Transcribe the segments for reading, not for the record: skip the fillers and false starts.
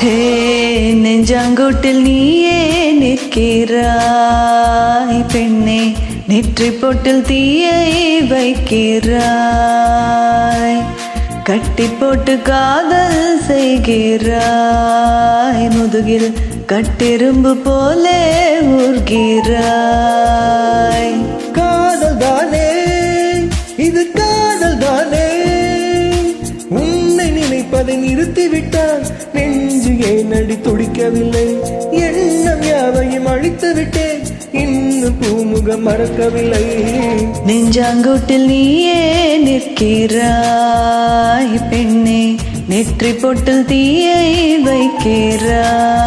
ஹே நெஞ்சாங்கூட்டில் நீயே நிற்கிறாய் பெண்ணே, நெற்றி பொட்டில் தீயை வைக்கிறாய், கட்டி போட்டு காதல் செய்கிறாய், முதுகில் கட்டெரும்பு போலே ஊர்கிறாய். காதல் தானே இது, காதல் தானே, உன்னை நினைப்பதை நிறுத்திவிட்டால் நெஞ்சு ஏன் அடி துடிக்கவில்லை, எண்ணம் யாவையும் அழித்து விட்டேன், இன்னும் பூமுகம் மறக்கவில்லை. நெஞ்சாங்கூட்டில் நீயே நிற்கிறாய் பெண்ணே, நெற்றி பொட்டில் தீயை வைக்கிறாய்.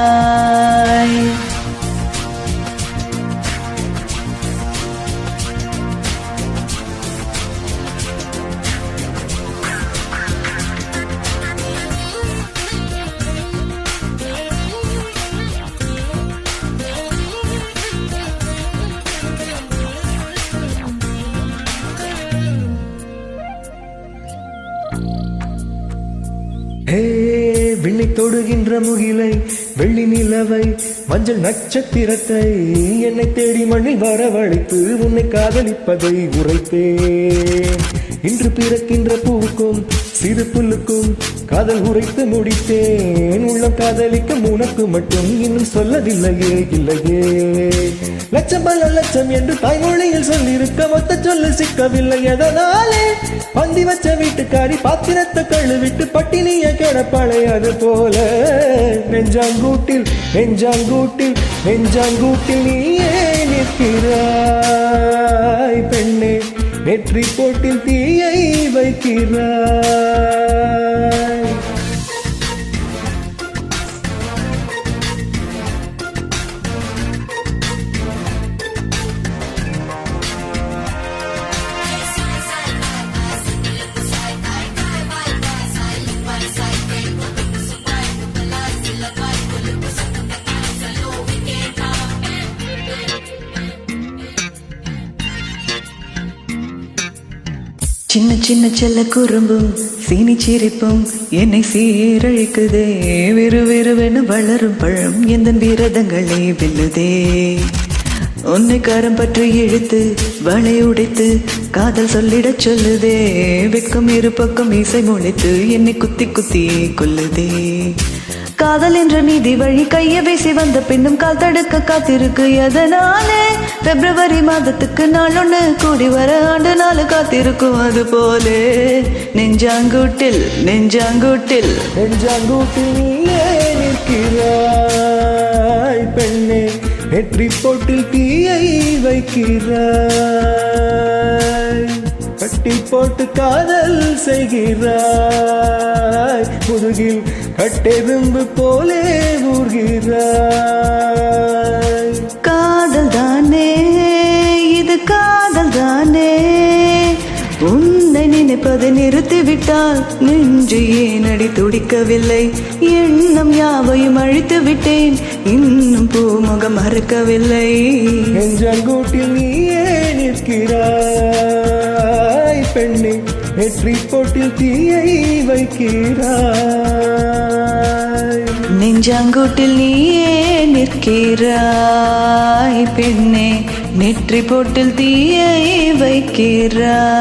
விண்ணை தொடுகின்ற முகிலை, வெள்ளி நிலவை, மஞ்சள் நட்சத்திரத்தை, என்னை தேடி மண்ணில் வரவழைத்து உன்னை காதலிப்பதை உரைத்தேன். இன்று பிறக்கின்ற பூவுக்கும் சிறு புல்லுக்கும் காதல் உரைத்து முடித்தேன். உள்ளம் காதலிக்கும் உனக்கு மட்டும் இன்னும் சொல்லவில்லையே, இல்லையே. லட்சம் பல லட்சம் என்று தாய்மொழியில் சொல்லிருக்க மொத்த சொல்லு சிக்கவில்லை. எதனாலே பந்தி வச்ச வீட்டுக்காரி பாத்திரத்தை கழுவிட்டு பட்டினிய கிடப்பாளே, அது போல நெஞ்சாங்கூட்டில் நெஞ்சாங்கூட்டில் நெஞ்சாங்கூட்டில் நீயே நிற்கிறாய் பெண்ணே, நெற்றி போட்டில் தீயை வைக்கிறாய். சின்ன சின்ன செல்ல குறும்பும் சீனி சிரிப்பும் என்னை சீரழிக்குதே, வெறு வெறுவென வளரும் பழம் எந்த விரதங்களே வெல்லுதே. உன்னை கரம் பற்றி இழுத்து வளை உடைத்து காதல் சொல்லிடச் சொல்லுதே, வெக்கம் இரு பக்கம் இசை முளைத்து என்னை குத்தி குத்தியே கொல்லுதே. காதல் என்ற நீதி வழி கைய பேசி வந்த பின்னும் கால் தடுக்க காத்திருக்கு. எதனாலே பிப்ரவரி மாதத்துக்கு நாள் ஒண்ணு கூடி வர ஆண்டு நாள் காத்திருக்கும். அது போலே நெஞ்சாங்கூட்டில் நெஞ்சாங்கூட்டில் நெஞ்சாங்கூட்டில் நீயே நிற்கிறாய் பெண்ணே, நெற்றி பொட்டில் தீயை வைக்கிறாய், கட்டி போட்டு காதல் செய்கிறாய், முதுகில் கட்டெரும்பு போலே ஊர்கிறாய். காதல் தானே இது, காதல் தானே, உன்னை நினைப்பதை நிறுத்திவிட்டால் நெஞ்சு ஏன் அடி துடிக்கவில்லை, எண்ணம் யாவையும் அழித்து விட்டேன், இன்னும் பூமுகம் மறக்கவில்லை. நெஞ்சாங்கூட்டில் நீயே நிற்கிறாய் பெண்ணே, நெற்றி பொட்டில் தீயை வைக்கிறாய். நெஞ்சாங்கூட்டில் நீயே நிற்கிறாய் பெண்ணே, நெற்றி பொட்டில் தீயை வைக்கிறாய்.